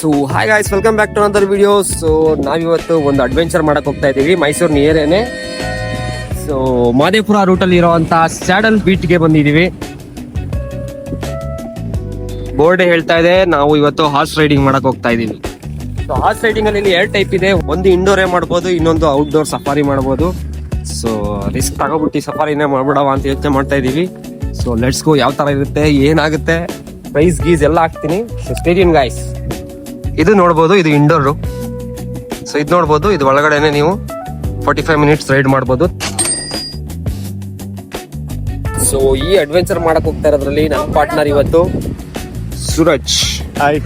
So hi guys, welcome back to another video. So ನಾವಿವತ್ತು ಒಂದು adventure ಮಾಡಕ್ ಹೋಗ್ತಾ ಇದೀವಿ ಮೈಸೂರು ನಿಯರೇನೆ. ಸೊ ಮಾದೇಪುರ ರೂಟಲ್ಲಿ ಇರೋವಂತ ಸ್ಯಾಡಲ್ ಬೀಟ್ಗೆ ಬಂದಿದೀವಿ. ಬೋರ್ಡ್ ಹೇಳ್ತಾ ಇದೆ ನಾವು ಇವತ್ತು ಹಾರ್ಸ್ ರೈಡಿಂಗ್ ಮಾಡಕ್ ಹೋಗ್ತಾ ಇದೀವಿ. ಸೊ ಹಾರ್ಸ್ ರೈಡಿಂಗ್ ಅಲ್ಲಿ ಎರಡು ಟೈಪ್ ಇದೆ. ಒಂದು ಇಂಡೋರೇ ಮಾಡ್ಬೋದು, ಇನ್ನೊಂದು ಔಟ್ಡೋರ್ ಸಫಾರಿ ಮಾಡ್ಬೋದು. ಸೊ ರಿಸ್ಕ್ ತಗೋಬಿಟ್ಟು ಸಫಾರಿನೇ ಮಾಡ್ಬಿಡವ ಅಂತ ಯೋಚನೆ ಮಾಡ್ತಾ ಇದೀವಿ. So let's go. ಯಾವ ತರ ಇರುತ್ತೆ, ಏನಾಗುತ್ತೆ, ಪ್ರೈಸ್ ಗೀಸ್ ಎಲ್ಲ ಹಾಕ್ತೀನಿ. So stay tune guys. ಇದು ನೋಡ್ಬೋದು, ಇದು ಇಂಡೋರು. ಸೊ ಇದು ನೋಡ್ಬೋದು, ಇದು ಒಳಗಡೆನೆ ನೀವು 45 ಮಿನಿಟ್ಸ್ ರೈಡ್ ಮಾಡ್ಬೋದು. ಸೊ ಈ ಅಡ್ವೆಂಚರ್ ಮಾಡಕ್ ಹೋಗ್ತಾ ಇರೋದ್ರಲ್ಲಿ ನನ್ನ ಪಾರ್ಟ್ನರ್ ಇವತ್ತು Suraj. Hi.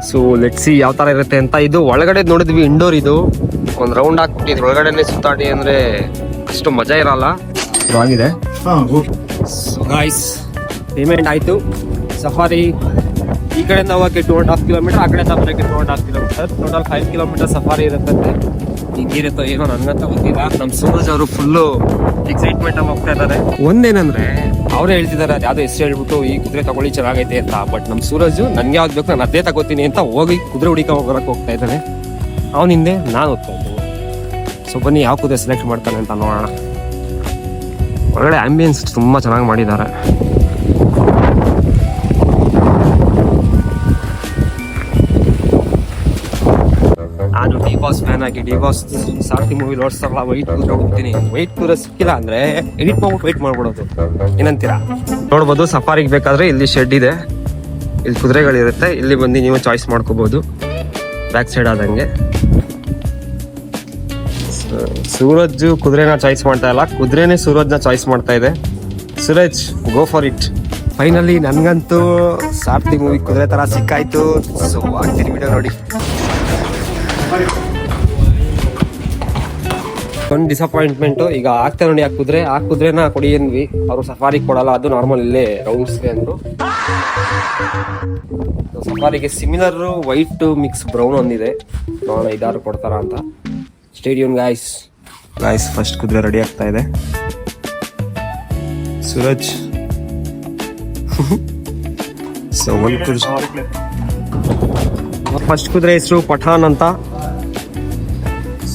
So let's see ಯಾವ ತರ ಇರುತ್ತೆ ಅಂತ. ಇದು ಒಳಗಡೆ ನೋಡಿದ್ವಿ ಇಂಡೋರ್. ಇದು ಒಂದು ರೌಂಡ್ ಹಾಕ್ಬಿಟ್ಟು ಒಳಗಡೆನೆ ಸುತ್ತಾಡಿ ಅಂದ್ರೆ ಅಷ್ಟು ಮಜಾ ಇರಲ್ಲ. ಆಗಿದೆ. ಸೊ ಗಾಯ್ಸ್, ಪೇಮೆಂಟ್ ಆಯ್ತು. ಸಫಾರಿ ಈ ಕಡೆಯಿಂದ ಹೋಗಕ್ಕೆ 2.5 ಕಿಲೋಮೀಟರ್, ಆ ಕಡೆಯಿಂದ ಬರೋಕ್ಕೆ 2.5 ಕಿಲೋಮೀಟರ್, ಟೋಟಲ್ 5 ಕಿಲೋಮೀಟರ್ ಸಫಾರಿ ಇರುತ್ತೆ. ಹಿಂಗಿರುತ್ತೋ ಏನೋ ನನ್ಗಂತ ಗೊತ್ತಿಲ್ಲ. ನಮ್ಮ ಸೂರಜ್ ಅವರು ಫುಲ್ಲು ಎಕ್ಸೈಟ್ಮೆಂಟ್ ಅಲ್ಲಿ ಹೋಗ್ತಾ ಇದ್ದಾರೆ. ಒಂದೇನಂದ್ರೆ ಅವರೇ ಹೇಳ್ತಿದ್ದಾರೆ ಅದು ಯಾವ್ದು ಹೆಸರು ಹೇಳ್ಬಿಟ್ಟು ಈ ಕುದುರೆ ತಗೊಳ್ಳಿ ಚೆನ್ನಾಗೈತೆ ಅಂತ. ಬಟ್ ನಮ್ಮ ಸೂರಜ್ ನನ್ಗೆ ಯಾವ್ದು ಬೇಕು ನಾನು ಅದೇ ತಗೋತೀನಿ ಅಂತ ಹೋಗಿ ಕುದುರೆ ಹುಡಿಕ ಹೋಗಕ್ಕೆ ಹೋಗ್ತಾ ಇದ್ದಾನೆ. ಅವನ ಹಿಂದೆ ನಾನು ಹೋಗ್ತಾ ಇದ್ದೀನಿ. ಸೊ ಬನ್ನಿ ಯಾವ ಕುದುರೆ ಸೆಲೆಕ್ಟ್ ಮಾಡ್ತಾನೆ ಅಂತ ನೋಡೋಣ. ಹೊರಗಡೆ ಆಂಬಿಯನ್ಸ್ ತುಂಬಾ ಚೆನ್ನಾಗಿ ಮಾಡಿದ್ದಾರೆ. ನಾನು ಡಿ ಬಾಸ್ ಫ್ಯಾನ್ ಆಗಿ D boss Sarathi movie ನೋಡ್ತಾರಲ್ಲ, white ಕುದುರೆ ಹೋಗ್ತೀನಿ. ವೈಟ್ ಕುದುರೆ ಸಿಕ್ಕಿಲ್ಲ ಅಂದ್ರೆ ಎಡಿಟ್ ಮಾಡ್ಬಿಟ್ಟು ವೈಟ್ ಮಾಡ್ಬಿಡೋದು. ಏನಂತೀರಾ? ನೋಡ್ಬೋದು, ಸಫಾರಿಗೆ ಬೇಕಾದ್ರೆ ಇಲ್ಲಿ ಶೆಡ್ ಇದೆ, ಇಲ್ಲಿ ಕುದುರೆಗಳಿರುತ್ತೆ. ಇಲ್ಲಿ ಬಂದು ನೀವು ಚಾಯ್ಸ್ ಮಾಡ್ಕೋಬಹುದು ಬ್ಯಾಕ್ ಸೈಡ್ ಆದಂಗೆ. ಸೂರಜ್ ಕುದುರೆನ ಚಾಯ್ಸ್ ಮಾಡ್ತಾ ಇಲ್ಲ, ಕುದುರೆನೇ ಸೂರಜ್ನ ಚಾಯ್ಸ್ ಮಾಡ್ತಾ ಇದೆ. Suraj, go for it. Finally ನನ್ಗಂತೂ ಸಾರ್ಥಿ ಮೂವಿ ಕುದುರೆ ತರ ಸಿಕ್ಕಾಯ್ತು. ಸೊ ಆಗ್ತೀನಿ, ವಿಡಿಯೋ ನೋಡಿ. ಒಂದು ಡಿಸಪಾಯಿಂಟ್ಮೆಂಟು ಈಗ ಆಗ್ತಾ ನೋಡಿ. ಆ ಕುದುರೆನ ಕೊಡಿ ಅಂದ್ವಿ, ಅವರು ಸಫಾರಿಗೆ ಕೊಡಲ್ಲ, ಅದು ನಾರ್ಮಲ್ ಇಲ್ಲೇ ರೌಂಡ್ಸ್ಗೆ ಅಂದ್ರು. ಸಫಾರಿಗೆ ಸಿಮಿಲರ್ ವೈಟ್ ಮಿಕ್ಸ್ ಬ್ರೌನ್ ಒಂದಿದೆ, ನೋಡೋಣ ಇದಾರು ಕೊಡ್ತಾರ ಅಂತ. Stadium guys. ಫಸ್ಟ್ ಕುದುರೆ ರೆಡಿ ಆಗ್ತಾ ಇದೆ. ಸೂರಜ್. ಸೊ ಒಂದು ಕುದುರೆ, ಫಸ್ಟ್ ಕುದುರೆ ಹೆಸರು ಪಠಾನ್ ಅಂತ.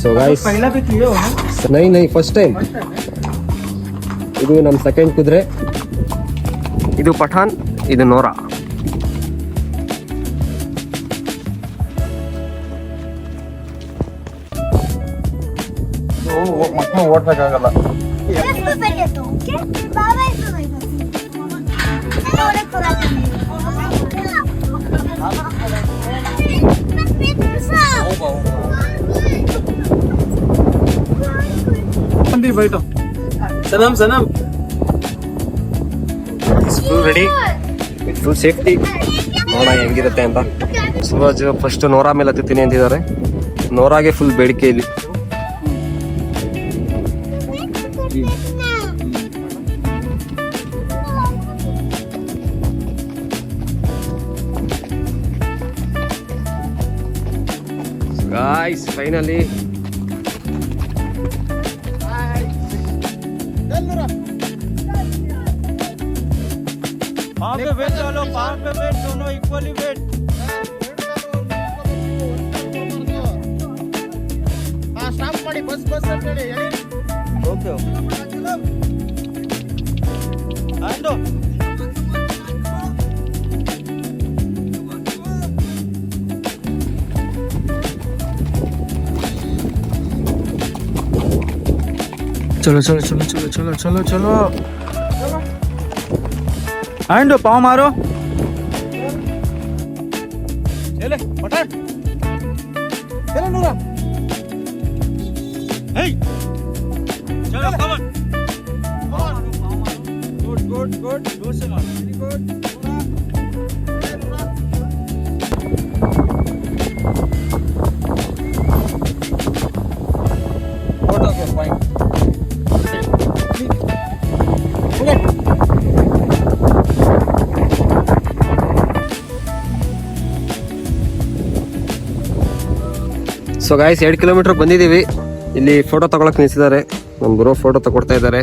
ಸೊ ಗಾಯ್ಸ್, ನೈ ಫಸ್ಟ್ ಟೈಮ್. ಇದು ನಮ್ಮ ಸೆಕೆಂಡ್ ಕುದುರೆ, ಇದು ಪಠಾನ್, ಇದು ನೋರಾ. ಮಕ್ಕಳು ಓಡ್ಬೇಕಾಗಲ್ಲ. Sanam full ready, full safety. ನೋಡೋಣ ಹೆಂಗಿರುತ್ತೆ ಅಂತ. ಸೂರಜ್ ಫಸ್ಟ್ ನೋರಾ ಮೇಲೆ ಹತ್ತೀನಿ ಅಂತಿದ್ದಾರೆ. ನೋರಾಗೆ ಫುಲ್ ಬೇಡಿಕೆ ಇಲ್ಲಿ. ಗಾಯ್ಸ್ ಫೈನಲಿ पे वेट चलो, पांव पे वेट, दोनों इक्वली वेट. हाँ स्टॉप ಮಾಡಿ ಬಸ್ ಅಂತೇಳಿ. ಓಕೆ ಆಂಡೋ. चलो चलो चलो चलो चलो चलो चलो. आंडो पाँव मारो. चले पटाट. चलो नूरा. हे चलो कमन. Good good good. जोर से मारो. Very good. फोटो के पॉइंट. ಸೊ ಗಾಯ್ಸ್ 2 ಕಿಲೋಮೀಟರ್ ಬಂದಿದ್ದೀವಿ. ಇಲ್ಲಿ ಫೋಟೋ ತಗೊಳಕ್ ನಿಲ್ಸಿದ್ದಾರೆ. ನಮ್ಮ ಬ್ರೋ ಫೋಟೋ ತಗೊಡ್ತಾ ಇದ್ದಾರೆ.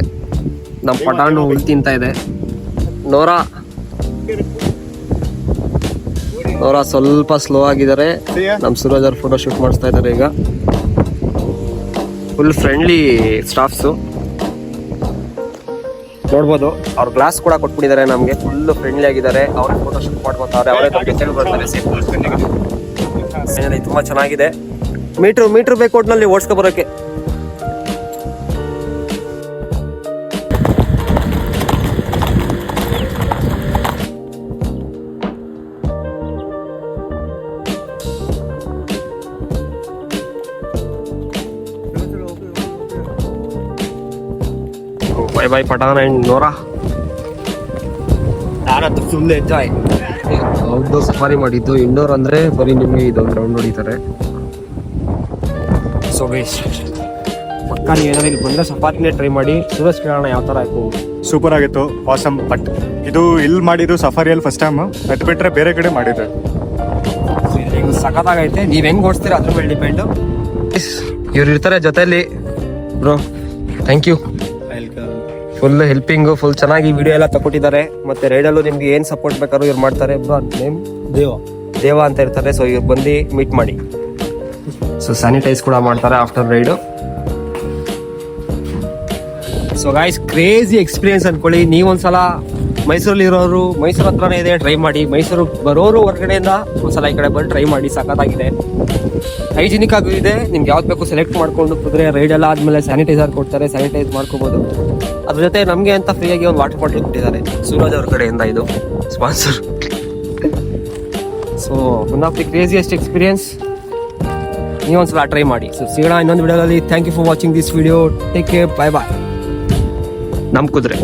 ನಮ್ಮ ಪಟಾಣು ಹುಲ್ ತಿಂತಾ ಇದೆ. ನೋರಾ ಅವರ ಸ್ವಲ್ಪ ಸ್ಲೋ ಆಗಿದ್ದಾರೆ. ನಮ್ಮ ಸೂರಜ್ ಅವ್ರ ಫೋಟೋ ಶೂಟ್ ಮಾಡಿಸ್ತಾ ಇದ್ದಾರೆ ಈಗ. ಫುಲ್ ಫ್ರೆಂಡ್ಲಿ ಸ್ಟಾಫ್ಸು ನೋಡ್ಬೋದು. ಅವ್ರ ಗ್ಲಾಸ್ ಕೂಡ ಕೊಟ್ಬಿಟ್ಟಿದ್ದಾರೆ ನಮಗೆ. ಫುಲ್ ಫ್ರೆಂಡ್ಲಿ ಆಗಿದ್ದಾರೆ. ಅವರೇ ಫೋಟೋ ಶೂಟ್ ಮಾಡ್ಕೊತಾರೆ. ಅವರೇ ನಮ್ಮ ಜೊತೆ ಬರ್ತಾರೆ. ತುಂಬಾ ಚೆನ್ನಾಗಿದೆ. ಮೀಟ್ರ್ ಬೇಕು ಒಟ್ನಲ್ಲಿ ಓಡಿಸ್ಕೊ ಬರೋಕೆ. Bye bye Pathan and Nora. ನಾನಂತೂ ಫುಲ್ ಎಂಜಾಯ್. ಔಟ್ಡೋರ್ ಸಫಾರಿ ಮಾಡಿದ್ದು. ಇಂಡೋರ್ ಅಂದ್ರೆ ಬರೀ ನಿಮಗೆ ಇದೊಂದು ರೌಂಡ್ ಹೊಡಿತಾರೆ. ಸೊ ಗೈಸ್, ಪಕ್ಕ ನೀವು ಏನಾದ್ರು ಇಲ್ಲಿ ಬಂದ್ರೆ ಸಫಾರಿನೇ ಟ್ರೈ ಮಾಡಿ. ಸೂರಜ್ ಕೇಳೋಣ ಯಾವ ಥರ ಆಯ್ತು. ಸೂಪರ್ ಆಗಿತ್ತು, ಆಸಮ್. ಬಟ್ ಇದು ಇಲ್ಲಿ ಮಾಡಿದ್ದು ಸಫಾರಿಯಲ್ಲಿ ಫಸ್ಟ್ ಟೈಮ್. ಅದು ಬಿಟ್ಟರೆ ಬೇರೆ ಕಡೆ ಮಾಡಿದ್ದು ಇದು ಸಖತ್ತಾಗೈತೆ. ನೀವು ಹೆಂಗ್ ಓಡಿಸ್ತೀರ ಅದ್ರ ಮೇಲೆ ಡಿಪೆಂಡು. ಇವ್ರು ಇರ್ತಾರೆ ಜೊತೆಯಲ್ಲಿ. Bro thank you. Full helping, full ಚೆನ್ನಾಗಿ ವಿಡಿಯೋ ಎಲ್ಲ ತಗೊಟ್ಟಿದ್ದಾರೆ. ಮತ್ತೆ ರೈಡಲ್ಲೂ ನಿಮ್ಗೆ ಏನು ಸಪೋರ್ಟ್ ಬೇಕಾದ್ರೂ ಇವ್ರು ಮಾಡ್ತಾರೆ. ಬ್ರೋ ನೇಮ್ ದೇವ ಅಂತ ಇರ್ತಾರೆ. ಸೊ ಇವ್ರು ಬಂದು ಮೀಟ್ ಮಾಡಿ. ಸೊ ಸ್ಯಾನಿಟೈಸ್ ಕೂಡ ಮಾಡ್ತಾರೆ after raid. So guys, crazy experience ಅನ್ಕೊಳ್ಳಿ. ನೀವೊಂದ್ಸಲ ಮೈಸೂರಲ್ಲಿ ಇರೋರು, ಮೈಸೂರು ಹತ್ರನೇ ಇದೆ, ಟ್ರೈ ಮಾಡಿ. ಮೈಸೂರು ಬರೋರು ಹೊರಗಡೆಯಿಂದ ಒಂದ್ಸಲ ಈ ಕಡೆ ಬಂದು ಟ್ರೈ ಮಾಡಿ. ಸಖತ್ತಾಗಿದೆ, ಹೈಜಿನಿಕ್ ಆಗೂ ಇದೆ. ನಿಮ್ಗೆ ಯಾವ್ದು ಬೇಕು ಸೆಲೆಕ್ಟ್ ಮಾಡ್ಕೊಂಡು ಕುದುರೆ ರೈಡ್ ಎಲ್ಲ ಆದ್ಮೇಲೆ ಸ್ಯಾನಿಟೈಸರ್ ಕೊಡ್ತಾರೆ, ಸ್ಯಾನಿಟೈಸ್ ಮಾಡ್ಕೋಬಹುದು. ಅದ್ರ ಜೊತೆ ನಮಗೆ ಅಂತ ಫ್ರೀಯಾಗಿ ಒಂದು ವಾಟರ್ ಬಾಟಲ್ ಕೊಟ್ಟಿದ್ದಾರೆ ಸೂರಜ್ ಅವ್ರ ಕಡೆಯಿಂದ. ಇದು sponsor. So one of the craziest experience. ನೀವೊಂದ್ಸಲ ಟ್ರೈ ಮಾಡಿ. ಸೊ ಸಿಗೋಣ ಇನ್ನೊಂದು ವಿಡಿಯೋದಲ್ಲಿ. Thank you for watching this video. Take care, bye bye. ನಮ್ಮ ಕುದುರೆ.